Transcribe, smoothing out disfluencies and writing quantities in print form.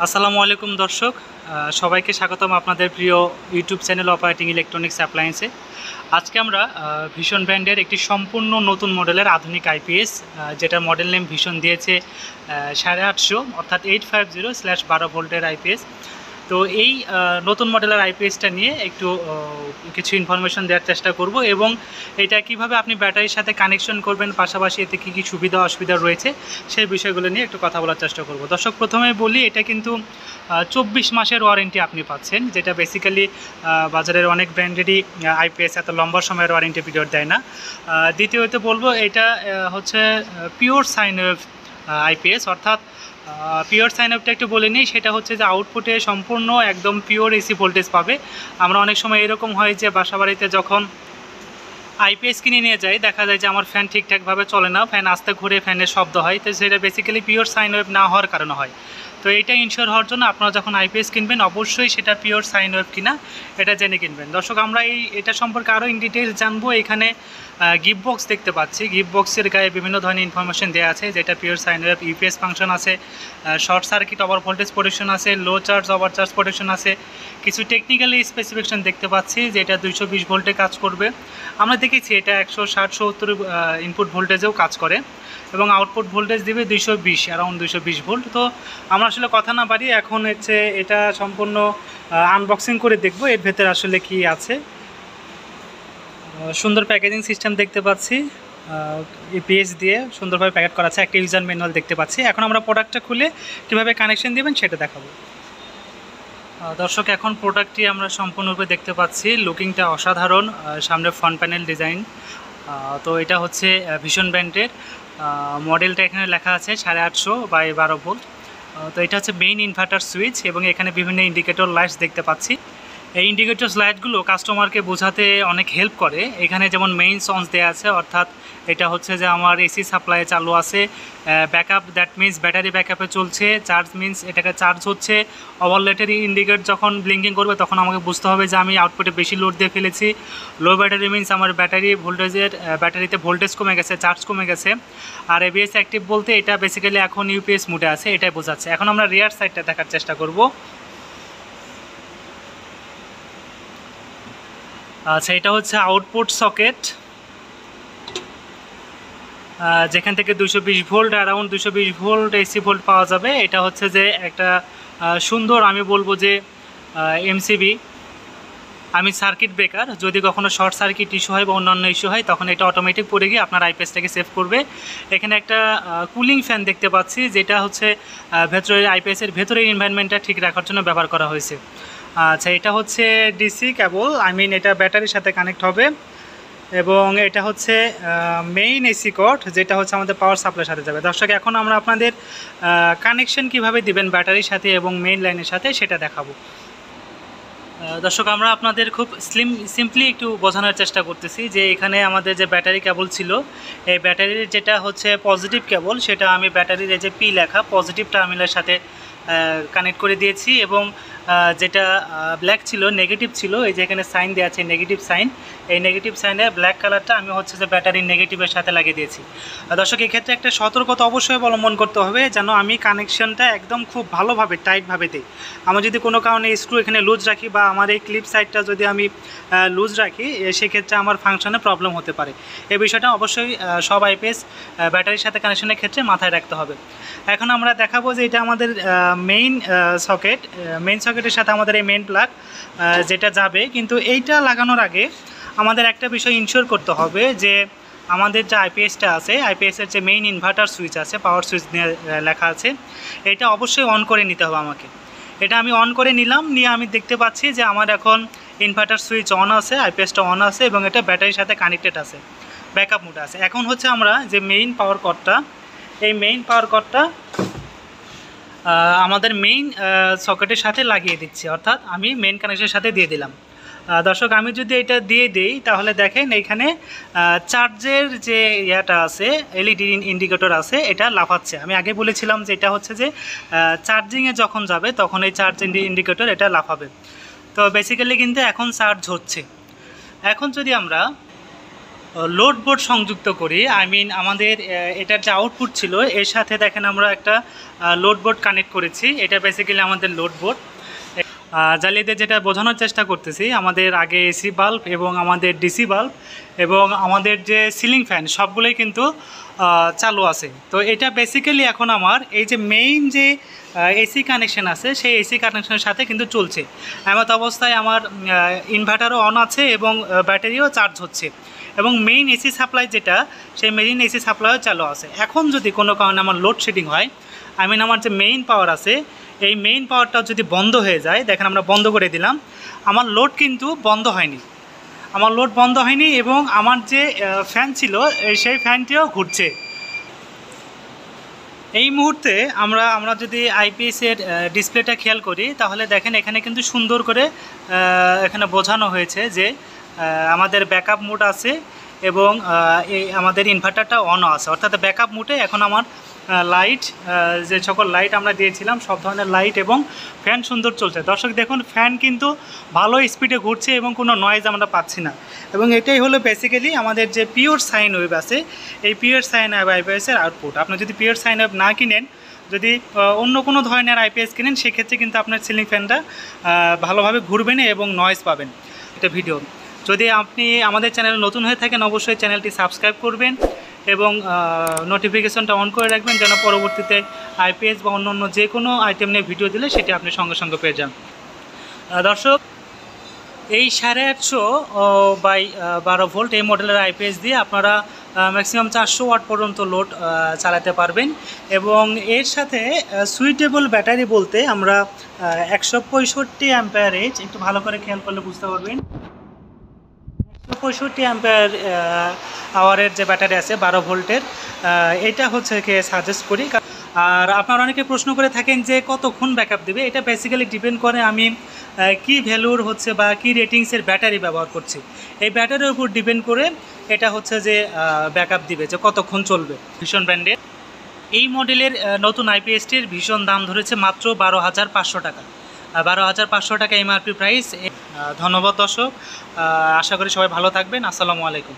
আসসালামু আলাইকুম দর্শক, সবাইকে স্বাগতম আপনাদের প্রিয় ইউটিউব চ্যানেল অপারেটিং ইলেকট্রনিক্স অ্যাপ্লায়েন্সে। আজকে আমরা ভিশন ব্র্যান্ডের একটি সম্পূর্ণ নতুন মডেলের আধুনিক আইপিএস, যেটা মডেল নেম ভিশন দিয়েছে 850 অর্থাৎ 850/12 ভোল্টের আইপিএস। তো এই নতুন মডেলের আইপিএসটা নিয়ে একটু কিছু ইনফরমেশন দেওয়ার চেষ্টা করব এবং এটা কিভাবে আপনি ব্যাটারির সাথে কানেকশন করবেন, পাশাপাশি এতে কী কী সুবিধা অসুবিধা রয়েছে সেই বিষয়গুলো নিয়ে একটু কথা বলার চেষ্টা করব। দর্শক, প্রথমে বলি, এটা কিন্তু 24 মাসের ওয়ারেন্টি আপনি পাচ্ছেন, যেটা বেসিক্যালি বাজারের অনেক ব্র্যান্ডেরই আইপিএস এত লম্বা সময়ের ওয়ারেন্টি পিরিয়ড দেয় না। দ্বিতীয়ত বলবো, এটা হচ্ছে পিওর সাইন ওয়েভ আইপিএস, অর্থাৎ পিওর সাইন আপটা একটু বলে নিই। সেটা হচ্ছে যে আউটপুটে সম্পূর্ণ একদম পিওর এসি ভোল্টেজ পাবে। আমরা অনেক সময় এরকম হয় যে বাসা বাড়িতে যখন আইপিএস কিনে নিয়ে যাই, দেখা যায় যে আমার ফ্যান ঠিকঠাকভাবে চলে না, ফ্যান আস্তে ঘুরে ফ্যানের শব্দ হয়। তো সেটা বেসিক্যালি পিওর সাইন ওয়েভ না হওয়ার কারণে হয়। তো এটা ইনশিওর হওয়ার জন্য আপনারা যখন আইপিএস কিনবেন, অবশ্যই সেটা পিওর সাইন ওয়েভ কিনা এটা জেনে কিনবেন। দর্শক, আমরা এটা সম্পর্কে আরও ইন ডিটেলস জানবো। এখানে গিফট বক্স দেখতে পাচ্ছি, গিফট বক্সের গায়ে বিভিন্ন ধরনের ইনফরমেশন দেওয়া আছে, যেটা pure sine wave. UPS function আছে, short circuit over voltage protection আছে, low charge over charge protection আছে, কিছু টেকনিক্যালি স্পেসিফিকেশন দেখতে পাচ্ছি যে এটা 220 ভোল্টে কাজ করবে। আমরা দেখেছি এটা 160-170 ইনপুট ভোল্টেজেও কাজ করে এবং আউটপুট ভোল্টেজ দিবে 220, অ্যারাউন্ড 220 ভোল্ট। তো আমরা আসলে কথা না বাড়িয়ে এখন হচ্ছে এটা সম্পূর্ণ আনবক্সিং করে দেখব এর ভেতরে আসলে কি আছে। সুন্দর প্যাকেজিং সিস্টেম দেখতে পাচ্ছি, ইপিএস দিয়ে সুন্দরভাবে প্যাকেট করা আছে, একটা ইউজার ম্যানুয়াল দেখতে পাচ্ছি। এখন আমরা প্রোডাক্টটা খুলে কীভাবে কানেকশন দেবেন সেটা দেখাবো। দর্শক, এখন প্রোডাক্টটি আমরা সম্পূর্ণরূপে দেখতে পাচ্ছি, লুকিংটা অসাধারণ, সামনে ফ্রন্ট প্যানেল ডিজাইন। তো এটা হচ্ছে ভিশন ব্র্যান্ডের মডেলটা, এখানে লেখা আছে 850/12 ভোল্ট। তো এটা হচ্ছে মেইন ইনভার্টার সুইচ এবং এখানে বিভিন্ন ইন্ডিকেটর লাইটস দেখতে পাচ্ছি। এই ইন্ডিকেটর লাইটগুলো কাস্টমারকে বোঝাতে অনেক হেল্প করে। এখানে যেমন মেইন সন্স দেওয়া আছে, অর্থাৎ এটা হচ্ছে যে আমার এসি সাপ্লাই চালু আছে, ব্যাকআপ দ্যাট মিনস ব্যাটারি ব্যাকআপে চলছে, চার্জ মিনস এটাকে চার্জ হচ্ছে। ওভারলোডের ইন্ডিকেট যখন ব্লিঙ্কিং করবে তখন আমাকে বুঝতে হবে যে আমি আউটপুটে বেশি লোড দিয়ে ফেলেছি। লো ব্যাটারি মিনস আমার ব্যাটারিতে ভোল্টেজ কমে গেছে, চার্জ কমে গেছে। আর এবিএস অ্যাক্টিভ বলতে এটা বেসিক্যালি এখন ইউপিএস মোডে আছে, এটাই বোঝাচ্ছে। এখন আমরা রিয়ার সাইডটা দেখার চেষ্টা করব। আচ্ছা, এটা হচ্ছে আউটপুট সকেট, যেখান থেকে 220 volt, around 220 volt AC volt পাওয়া যাবে। এটা হচ্ছে যে একটা সুন্দর, আমি বলবো যে এমসিবি, আমি সার্কিট ব্রেকার, যদি কখনো শর্ট সার্কিট ইস্যু হয় বা অন্যান্য ইস্যু হয় তখন এটা অটোমেটিক পড়ে গিয়ে আপনার আইপিএসটাকে সেভ করবে। এখানে একটা কুলিং ফ্যান দেখতে পাচ্ছি, যেটা হচ্ছে ভেতরের আইপিএসের ভেতরের এনভায়রনমেন্টটা ঠিক রাখার জন্য ব্যবহার করা হয়েছে। আচ্ছা, এটা হচ্ছে ডিসি কেবল, এটা ব্যাটারির সাথে কানেক্ট হবে এবং এটা হচ্ছে মেইন এসি কর্ড, যেটা হচ্ছে আমাদের পাওয়ার সাপ্লাইয়ের সাথে যাবে। দর্শক, এখন আমরা আপনাদের কানেকশন কিভাবে দিবেন ব্যাটারির সাথে এবং মেইন লাইনের সাথে সেটা দেখাবো। দর্শক, আমরা আপনাদের খুব সিম্পলি একটু বোঝানোর চেষ্টা করতেছি যে এখানে আমাদের যে ব্যাটারি কেবল ছিল, এই ব্যাটারির যেটা হচ্ছে পজিটিভ কেবল, সেটা আমি ব্যাটারির এই যে পি লেখা পজিটিভ টার্মিনালের সাথে কানেক্ট করে দিয়েছি এবং যেটা ব্ল্যাক ছিল, নেগেটিভ ছিল, এই যে এখানে সাইন দেওয়া আছে নেগেটিভ সাইন, এই নেগেটিভ সাইনের ব্ল্যাক কালারটা আমি হচ্ছে যে ব্যাটারির নেগেটিভের সাথে লাগিয়ে দিয়েছি। দর্শক, এক্ষেত্রে একটা সতর্কতা অবশ্যই অবলম্বন করতে হবে, যেন আমি কানেকশনটা একদম খুব ভালোভাবে টাইটভাবে দিই। আমি যদি কোনো কারণে স্ক্রু এখানে লুজ রাখি বা আমার এই ক্লিপ সাইডটা যদি আমি লুজ রাখি, সেক্ষেত্রে আমার ফাংশনে প্রবলেম হতে পারে। এই বিষয়টা অবশ্যই সব আইপিএস ব্যাটারির সাথে কানেকশনের ক্ষেত্রে মাথায় রাখতে হবে। এখন আমরা দেখাবো যে এটা আমাদের মেইন সকেট, মেইন সকেটের সাথে আমাদের এই মেইন প্লাগ যেটা যাবে। কিন্তু এইটা লাগানোর আগে আমাদের একটা বিষয় ইনশিওর করতে হবে যে আমাদের যে আইপিএসটা আছে, আইপিএসের যে মেইন ইনভার্টার সুইচ আছে, পাওয়ার সুইচ নিয়ে লেখা আছে, এটা অবশ্যই অন করে নিতে হবে আমাকে। এটা আমি অন করে নিলাম, নিয়ে আমি দেখতে পাচ্ছি যে আমার এখন ইনভার্টার সুইচ অন আছে, আইপিএসটা অন আছে এবং এটা ব্যাটারির সাথে কানেক্টেড আছে, ব্যাকআপ মোডে আছে। এখন হচ্ছে আমরা যে মেইন পাওয়ার কর্ডটা, এই মেইন পাওয়ার কর্ডটা আমাদের মেইন সকেটের সাথে লাগিয়ে দিচ্ছি, অর্থাৎ আমি মেইন কানেকশনের সাথে দিয়ে দিলাম। দর্শক, আমি যদি এটা দিয়ে দিই তাহলে দেখেন এখানে চার্জের যে ইয়াটা আছে, এলইডি ইন্ডিকেটর আছে, এটা লাফাচ্ছে। আমি আগে বলেছিলাম যে এটা হচ্ছে যে চার্জিংয়ে যখন যাবে তখন এই চার্জ ইন্ডিকেটর এটা লাফাবে। তো বেসিক্যালি কিন্তু এখন চার্জ হচ্ছে। এখন যদি আমরা লোড বোর্ড সংযুক্ত করি, আই মিন আমাদের এটার যে আউটপুট ছিল এর সাথে দেখেন আমরা একটা লোড বোর্ড কানেক্ট করেছি। এটা বেসিক্যালি আমাদের লোড বোর্ড। জ্বালিয়ে যেটা বোঝানোর চেষ্টা করতেছি, আমাদের আগে এসি বাল্ব এবং আমাদের ডিসি বাল্ব এবং আমাদের যে সিলিং ফ্যান সবগুলোই কিন্তু চালু আছে। তো এটা বেসিক্যালি এখন আমার এই যে মেইন যে এসি কানেকশন আছে সেই এসি কানেকশনের সাথে কিন্তু চলছে। এমত অবস্থায় আমার ইনভার্টারও অন আছে এবং ব্যাটারিও চার্জ হচ্ছে এবং মেইন এসি সাপ্লাই যেটা সেই মেইন এসি সাপ্লাইও চালু আছে। এখন যদি কোনো কারণে আমার লোডশেডিং হয়, আই মিন আমার যে মেইন পাওয়ার আছে এই মেইন পাওয়ারটা যদি বন্ধ হয়ে যায়, দেখেন আমরা বন্ধ করে দিলাম, আমার লোড কিন্তু বন্ধ হয়নি, আমার লোড বন্ধ হয়নি এবং আমার যে ফ্যান ছিল সেই ফ্যানটিও ঘুরছে। এই মুহূর্তে আমরা যদি আইপিএসের ডিসপ্লেটা খেয়াল করি তাহলে দেখেন এখানে কিন্তু সুন্দর করে এখানে বোঝানো হয়েছে যে আমাদের ব্যাকআপ মোড আছে এবং এই আমাদের ইনভার্টারটা অনও আছে, অর্থাৎ ব্যাকআপ মোডে এখন আমার লাইট যে সকল লাইট আমরা দিয়েছিলাম সব ধরনের লাইট এবং ফ্যান সুন্দর চলছে। দর্শক দেখুন ফ্যান কিন্তু ভালো স্পিডে ঘুরছে এবং কোনো নয়েজ আমরা পাচ্ছি না এবং এটাই হলো বেসিক্যালি আমাদের যে পিওর সাইন ওয়েভ আছে এই পিওর সাইন ওয়েভ আইপিএসের আউটপুট। আপনি যদি পিওর সাইন ওয়েভ না কিনেন, যদি অন্য কোনো ধরনের আইপিএস কিনেন সেক্ষেত্রে কিন্তু আপনার সিলিং ফ্যানটা ভালোভাবে ঘুরবে না এবং নয়েজ পাবেন। এটা ভিডিও যদি আপনি আমাদের চ্যানেলে নতুন হয়ে থাকেন অবশ্যই চ্যানেলটি সাবস্ক্রাইব করবেন এবং নোটিফিকেশনটা অন করে রাখবেন যেন পরবর্তীতে আইপিএস বা অন্য যে কোনো আইটেম নিয়ে ভিডিও দিলে সেটি আপনি সঙ্গে সঙ্গে পেয়ে যান। দর্শক এই 850 বাই 12 ভোল্ট এই মডেলের আইপিএস দিয়ে আপনারা ম্যাক্সিমাম 400 ওয়াট পর্যন্ত লোড চালাতে পারবেন এবং এর সাথে সুইটেবল ব্যাটারি বলতে আমরা 165 অ্যাম্পিয়ার এজ, একটু ভালো করে খেয়াল করলে বুঝতে পারবেন 165 অ্যাম্পিয়ার আওয়ারের যে ব্যাটারি আছে 12 ভোল্টের, এটা হচ্ছে সাজেস্ট করি। আর আপনারা অনেকে প্রশ্ন করে থাকেন যে কতক্ষণ ব্যাকআপ দেবে, এটা বেসিক্যালি ডিপেন্ড করে আমি কি ভ্যালুর হচ্ছে বা কি রেটিংসের ব্যাটারি ব্যবহার করছি, এই ব্যাটারির উপর ডিপেন্ড করে এটা হচ্ছে যে ব্যাকআপ দিবে যে কতক্ষণ চলবে। ভীষণ ব্র্যান্ডের এই মডেলের নতুন আইপিএসটির ভীষণ দাম ধরেছে মাত্র 12,500 টাকা, 12,500 টাকা এমআরপি প্রাইস। ধন্যবাদ দর্শক, আশা করি সবাই ভালো থাকবেন। আসসালামু আলাইকুম।